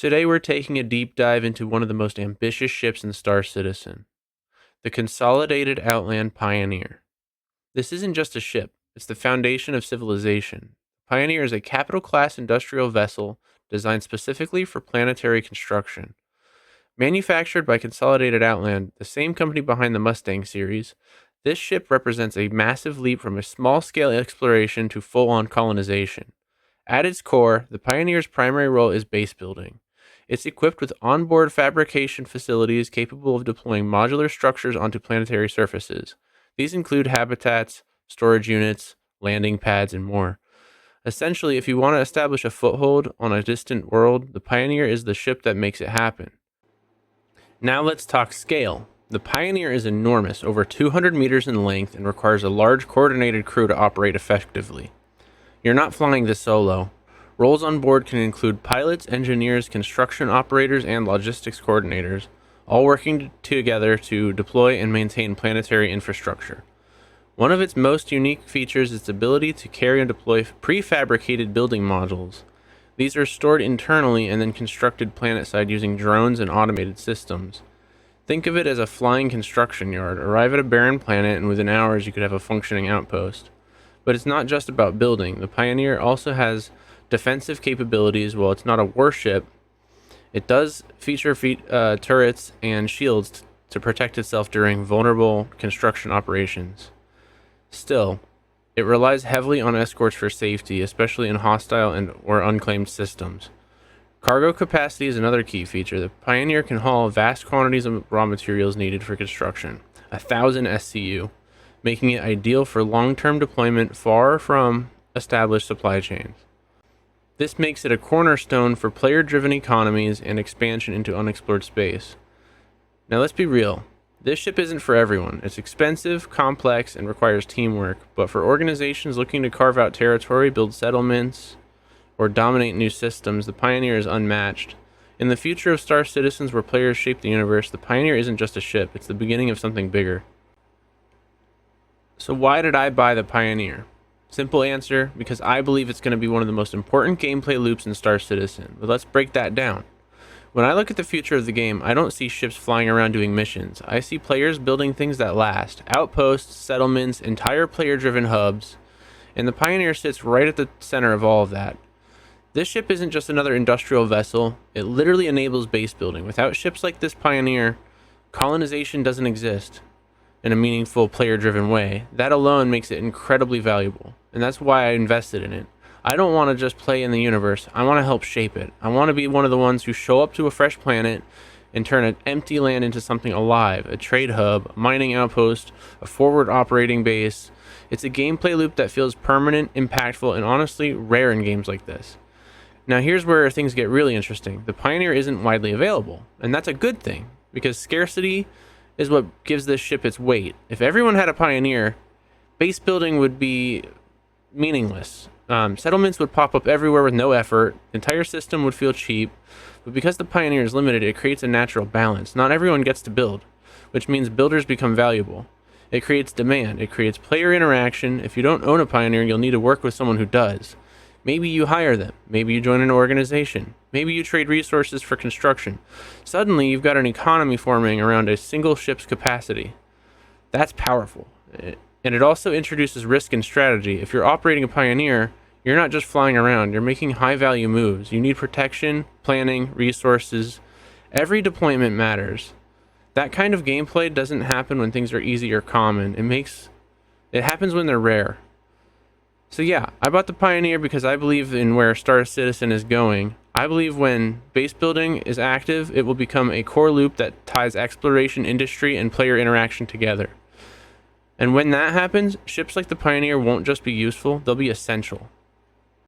Today we're taking a deep dive into one of the most ambitious ships in Star Citizen, the Consolidated Outland Pioneer. This isn't just a ship, it's the foundation of civilization. Pioneer is a capital class industrial vessel designed specifically for planetary construction. Manufactured by Consolidated Outland, the same company behind the Mustang series, this ship represents a massive leap from a small scale exploration to full on colonization. At its core, the Pioneer's primary role is base building. It's equipped with onboard fabrication facilities capable of deploying modular structures onto planetary surfaces. These include habitats, storage units, landing pads, and more. Essentially, if you want to establish a foothold on a distant world, the Pioneer is the ship that makes it happen. Now let's talk scale. The Pioneer is enormous, over 200 meters in length, and requires a large coordinated crew to operate effectively. You're not flying this solo. Roles on board can include pilots, engineers, construction operators, and logistics coordinators, all working together to deploy and maintain planetary infrastructure. One of its most unique features is its ability to carry and deploy prefabricated building modules. These are stored internally and then constructed planetside using drones and automated systems. Think of it as a flying construction yard. Arrive at a barren planet, and within hours you could have a functioning outpost. But it's not just about building. The Pioneer also has defensive capabilities. While it's not a warship, it does feature turrets and shields to protect itself during vulnerable construction operations. Still, it relies heavily on escorts for safety, especially in hostile or unclaimed systems. Cargo capacity is another key feature. The Pioneer can haul vast quantities of raw materials needed for construction, 1,000 SCU, making it ideal for long-term deployment far from established supply chains. This makes it a cornerstone for player-driven economies and expansion into unexplored space. Now let's be real. This ship isn't for everyone. It's expensive, complex, and requires teamwork, but for organizations looking to carve out territory, build settlements, or dominate new systems, the Pioneer is unmatched. In the future of Star Citizens, where players shape the universe, the Pioneer isn't just a ship, it's the beginning of something bigger. So why did I buy the Pioneer? Simple answer, because I believe it's going to be one of the most important gameplay loops in Star Citizen. But let's break that down. When I look at the future of the game, I don't see ships flying around doing missions. I see players building things that last. Outposts, settlements, entire player-driven hubs. And the Pioneer sits right at the center of all of that. This ship isn't just another industrial vessel. It literally enables base building. Without ships like this Pioneer, colonization doesn't exist in a meaningful player-driven way. That alone makes it incredibly valuable. And that's why I invested in it. I don't want to just play in the universe. I want to help shape it. I want to be one of the ones who show up to a fresh planet and turn an empty land into something alive, a trade hub, a mining outpost, a forward operating base. It's a gameplay loop that feels permanent, impactful, and honestly rare in games like this. Now here's where things get really interesting. The Pioneer isn't widely available, and that's a good thing, because scarcity is what gives this ship its weight. If everyone had a Pioneer, base building would be meaningless. Settlements would pop up everywhere with no effort. The entire system would feel cheap. But because the Pioneer is limited, it creates a natural balance. Not everyone gets to build, which means builders become valuable. It creates demand. It creates player interaction. If you don't own a Pioneer, you'll need to work with someone who does. Maybe you hire them. Maybe you join an organization. Maybe you trade resources for construction. Suddenly, you've got an economy forming around a single ship's capacity. That's powerful. And it also introduces risk and strategy. If you're operating a Pioneer, you're not just flying around, you're making high-value moves. You need protection, planning, resources. Every deployment matters. That kind of gameplay doesn't happen when things are easy or common. It happens when they're rare. So yeah, I bought the Pioneer because I believe in where Star Citizen is going. I believe when base building is active, it will become a core loop that ties exploration, industry, and player interaction together. And when that happens, ships like the Pioneer won't just be useful, they'll be essential.